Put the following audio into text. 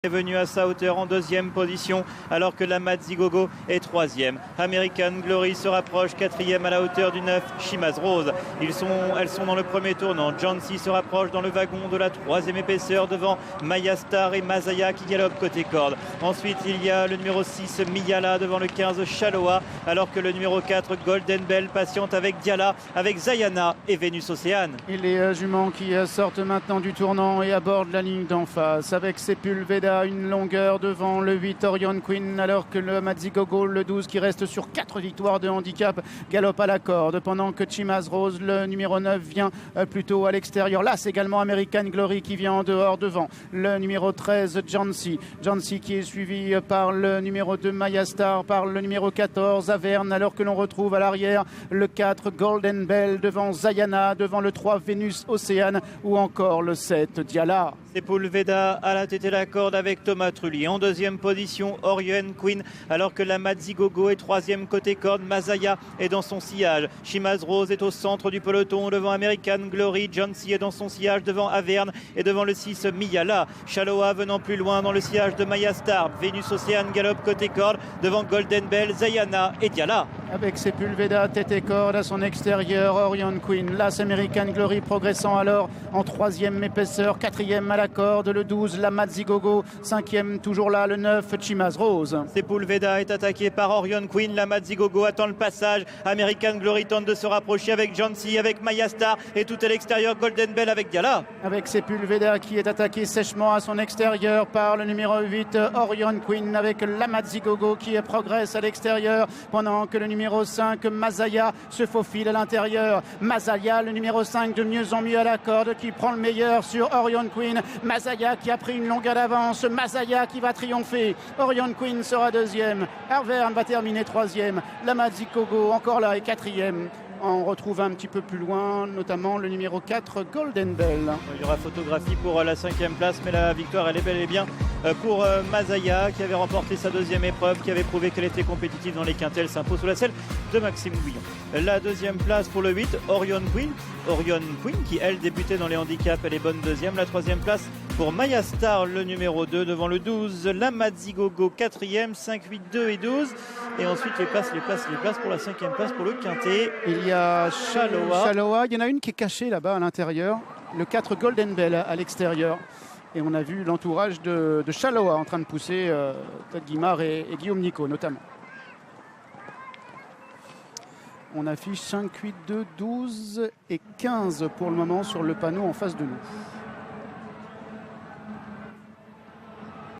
est venu à sa hauteur en deuxième position, alors que la Madzigogo est troisième. American Glory se rapproche quatrième à la hauteur du 9, Chimaz Rose. Elles sont dans le premier tournant. Jancy se rapproche dans le wagon de la troisième épaisseur devant Maya Star et Masaya qui galopent côté corde. Ensuite, il y a le numéro 6, Miyala devant le 15, Shaloa, alors que le numéro 4, Golden Bell, patiente avec Diala, avec Zayana et Vénus Océane. Et les juments qui sortent maintenant du tournant et abordent la ligne d'en face avec Sepulveda, une longueur devant le 8 Orion Queen, alors que le Madzigogo, le 12 qui reste sur 4 victoires de handicap, galope à la corde, pendant que Chimaz Rose, le numéro 9, vient plutôt à l'extérieur. Là, c'est également American Glory qui vient en dehors devant le numéro 13 Jancy qui est suivi par le numéro 2 Maya Star, par le numéro 14 Averne, alors que l'on retrouve à l'arrière le 4 Golden Bell devant Zayana, devant le 3 Vénus Océane ou encore le 7 Diala. Sepulveda à la tête et la corde avec Thomas Trulli. En deuxième position, Orion Queen, alors que la Madzigogo est troisième côté corde. Masaya est dans son sillage. Chimaz Rose est au centre du peloton devant American Glory. Jancy est dans son sillage devant Averne et devant le 6 Miyala. Shaloa venant plus loin dans le sillage de Maya Star. Vénus Océane galope côté corde devant Golden Bell, Zayana et Diala. Avec Sepulveda tête et corde à son extérieur, Orion Queen. L'As American Glory progressant alors en troisième épaisseur, quatrième à la corde, le 12 la Madzigogo, cinquième toujours là le 9 Chimaz Rose. Sepulveda est attaqué par Orion Queen, la Madzigogo attend le passage. American Glory tente de se rapprocher avec Jancy, avec Maya Star et tout à l'extérieur Golden Bell avec Diala. Avec Sepulveda qui est attaqué sèchement à son extérieur par le numéro 8 Orion Queen, avec la Madzigogo qui progresse à l'extérieur pendant que le numéro 5 Masaya se faufile à l'intérieur. Masaya, le numéro 5, de mieux en mieux à la corde, qui prend le meilleur sur Orion Queen. Masaya qui a pris une longueur d'avance. Masaya qui va triompher. Orion Queen sera deuxième. Averne va terminer troisième. La Madzigogo encore là est quatrième. On retrouve un petit peu plus loin, notamment le numéro 4, Golden Bell. Il y aura photographie pour la cinquième place, mais la victoire, elle est bel et bien pour Masaya, qui avait remporté sa deuxième épreuve, qui avait prouvé qu'elle était compétitive dans les quintets. Elle s'impose sous la selle de Maxime Gouillon. La deuxième place pour le 8, Orion Queen. Orion Queen, qui elle débutait dans les handicaps, elle est bonne deuxième. La troisième place pour Maya Star, le numéro 2, devant le 12, la Madzigogo, quatrième, 5, 8, 2 et 12. Et ensuite les places pour la cinquième place pour le quintet. Il y a Shaloa. Il y en a une qui est cachée là-bas à l'intérieur. Le 4 Golden Bell à l'extérieur. Et on a vu l'entourage de Shaloa en train de pousser Ted Guimard et Guillaume Nico notamment. On affiche 5, 8, 2, 12 et 15 pour le moment sur le panneau en face de nous.